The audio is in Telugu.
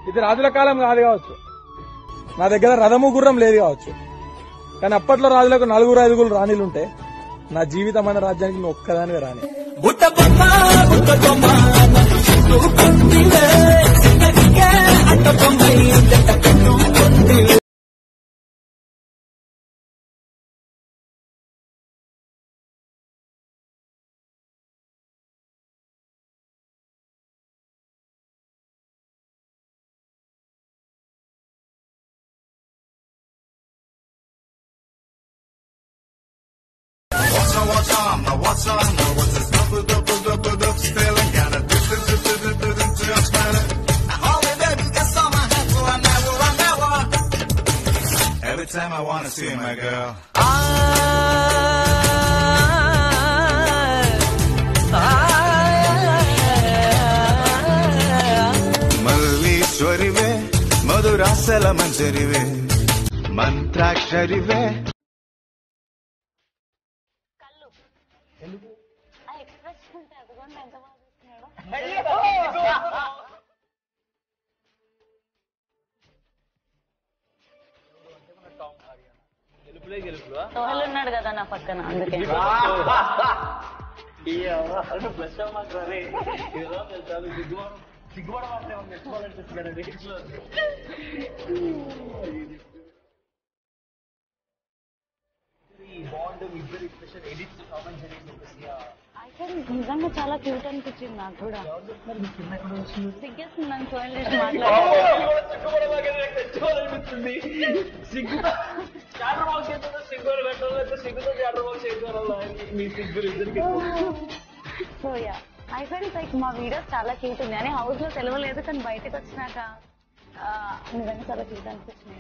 ఇది రాజుల కాలం కాదు కావచ్చు, నా దగ్గర రథము గుర్రం లేదు కావచ్చు, కానీ అప్పట్లో రాజులకు 4-5 రాణిలుంటే నా జీవితం అనే రాజ్యానికి నువ్వు ఒక్కదానివే రాని. What's on, what's this double feeling? Got a just smiling. Holy baby, that's on my head, so I never. Every time I wanna see my girl. Malleeshwarive, madhurasala manjarive, mantraksharivే. Sohel ఉన్నాడు కదా నా పక్కన, అందుకే నిజంగా చాలా క్యూట్ అనిపించింది నాకు కూడా. సిగ్గేస్తుంది నన్ను సోహెల్ చేసి so yeah I felt like మా వీడియోస్ చాలా క్యూట్ ఉంది అని హౌస్ లో తెలవలేదు, కానీ బయటకు వచ్చినాక నిజంగా చాలా క్యూట్ అనిపించింది.